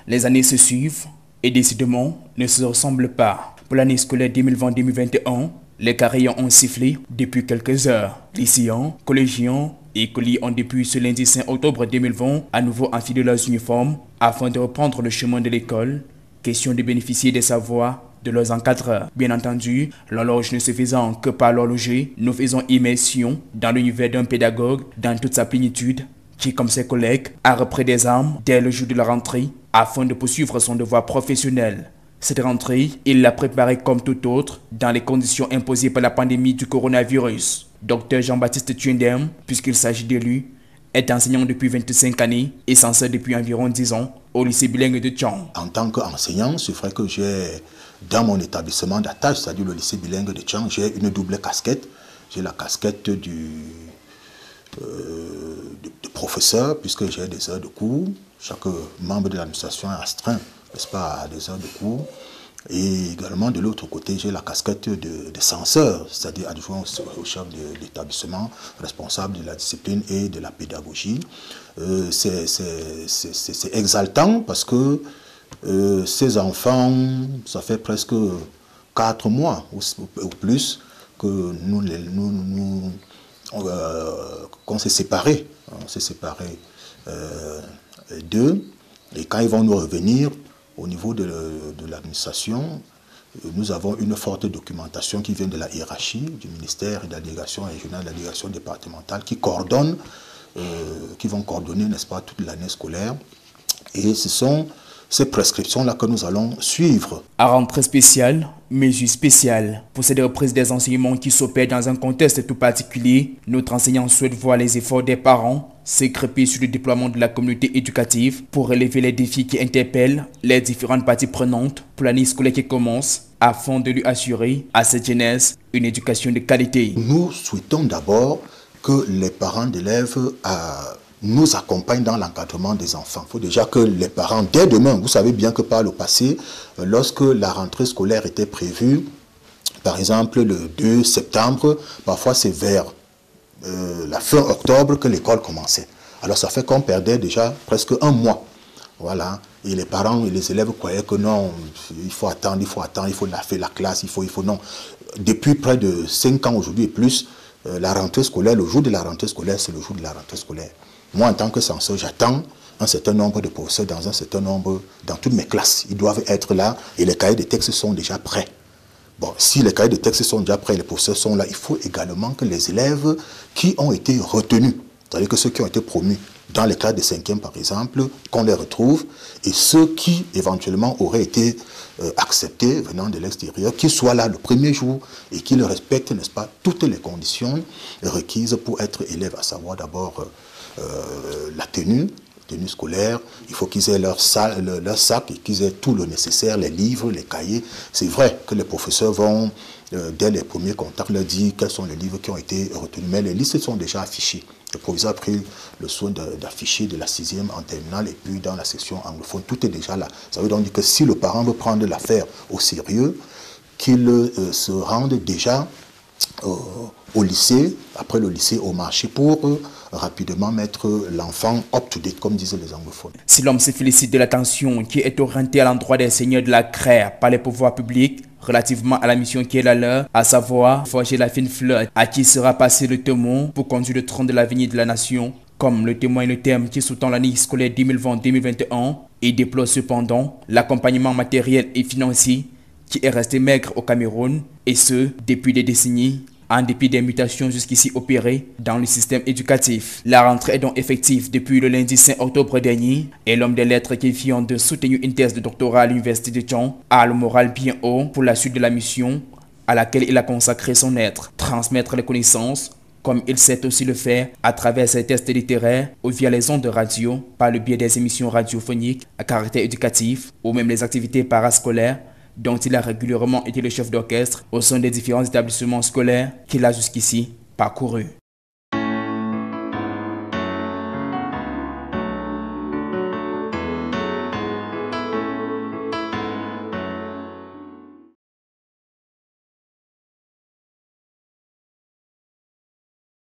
Les années se suivent et décidément ne se ressemblent pas. Pour l'année scolaire 2020-2021, les carillons ont sifflé depuis quelques heures. Lycéens, collégiens et écoliers ont depuis ce lundi 5 octobre 2020 à nouveau enfilé leurs uniformes afin de reprendre le chemin de l'école. Question de bénéficier des savoirs de leurs encadreurs. Bien entendu, l'horloge ne se faisant que par l'horloger, nous faisons immersion dans l'univers d'un pédagogue dans toute sa plénitude qui, comme ses collègues, a repris des armes dès le jour de la rentrée afin de poursuivre son devoir professionnel. Cette rentrée, il l'a préparée comme tout autre dans les conditions imposées par la pandémie du coronavirus. Dr Jean-Baptiste Thuindem, puisqu'il s'agit de lui, est enseignant depuis 25 années et censeur depuis environ 10 ans au lycée bilingue de Tchang. En tant qu'enseignant, c'est vrai que j'ai, dans mon établissement d'attache, c'est-à-dire le lycée bilingue de Tchang, j'ai une double casquette. J'ai la casquette de professeur, puisque j'ai des heures de cours. Chaque membre de l'administration est astreint, n'est-ce pas, à des heures de cours. Et également, de l'autre côté, j'ai la casquette de censeur, c'est-à-dire adjoint au chef de l'établissement, responsable de la discipline et de la pédagogie. C'est exaltant parce que ces enfants, ça fait presque 4 mois ou plus que qu'on s'est séparés. On s'est séparés d'eux. Et quand ils vont nous revenir, au niveau de l'administration, nous avons une forte documentation qui vient de la hiérarchie, du ministère et de la délégation régionale, de la délégation départementale, qui coordonnent, qui vont coordonner, n'est-ce pas, toute l'année scolaire. Et ce sont ces prescriptions-là que nous allons suivre. À rentrée spéciale, mesure spéciale. Pour cette reprise des enseignements qui s'opèrent dans un contexte tout particulier, notre enseignant souhaite voir les efforts des parents s'écrêper sur le déploiement de la communauté éducative pour relever les défis qui interpellent les différentes parties prenantes pour l'année scolaire qui commence, afin de lui assurer à cette jeunesse une éducation de qualité. Nous souhaitons d'abord que les parents d'élèves nous accompagnent dans l'encadrement des enfants. Il faut déjà que les parents, dès demain, vous savez bien que par le passé, lorsque la rentrée scolaire était prévue, par exemple le 2 septembre, parfois c'est vers la fin octobre que l'école commençait. Alors ça fait qu'on perdait déjà presque un mois. Voilà. Et les parents et les élèves croyaient que non, il faut attendre, il faut faire la classe, il faut non. Depuis près de 5 ans aujourd'hui et plus, la rentrée scolaire, le jour de la rentrée scolaire, c'est le jour de la rentrée scolaire. Moi, en tant que censeur, j'attends un certain nombre de professeurs dans toutes mes classes. Ils doivent être là et les cahiers de textes sont déjà prêts. Bon, si les cahiers de textes sont déjà prêts, les professeurs sont là, il faut également que les élèves qui ont été retenus, c'est-à-dire que ceux qui ont été promus dans les classes de 5e par exemple, qu'on les retrouve, et ceux qui éventuellement auraient été acceptés venant de l'extérieur, qu'ils soient là le premier jour et qu'ils respectent, n'est-ce pas, toutes les conditions requises pour être élèves, à savoir d'abord la tenue scolaire, il faut qu'ils aient leur sac et qu'ils aient tout le nécessaire, les livres, les cahiers. C'est vrai que les professeurs vont, dès les premiers contacts, leur dire quels sont les livres qui ont été retenus, mais les listes sont déjà affichées. Le professeur a pris le soin d'afficher de la 6e en terminale et puis dans la section anglophone, tout est déjà là. Ça veut donc dire que si le parent veut prendre l'affaire au sérieux, qu'il se rende déjà au lycée, après le lycée au marché pour rapidement mettre l'enfant up-to-date, comme disaient les anglophones. Si l'homme se félicite de l'attention qui est orientée à l'endroit des seigneurs de la CREA par les pouvoirs publics relativement à la mission qui est la leur, à savoir forger la fine fleur à qui sera passé le témoin pour conduire le trône de l'avenir de la nation, comme le témoigne le terme qui sous-tend l'année scolaire 2020-2021 et déplore cependant l'accompagnement matériel et financier qui est resté maigre au Cameroun, et ce, depuis des décennies, en dépit des mutations jusqu'ici opérées dans le système éducatif. La rentrée est donc effective depuis le lundi 5 octobre dernier et l'homme des lettres qui vient de soutenir une thèse de doctorat à l'université de Tchang a le moral bien haut pour la suite de la mission à laquelle il a consacré son être. Transmettre les connaissances, comme il sait aussi le faire à travers ses tests littéraires ou via les ondes de radio, par le biais des émissions radiophoniques à caractère éducatif ou même les activités parascolaires dont il a régulièrement été le chef d'orchestre au sein des différents établissements scolaires qu'il a jusqu'ici parcourus.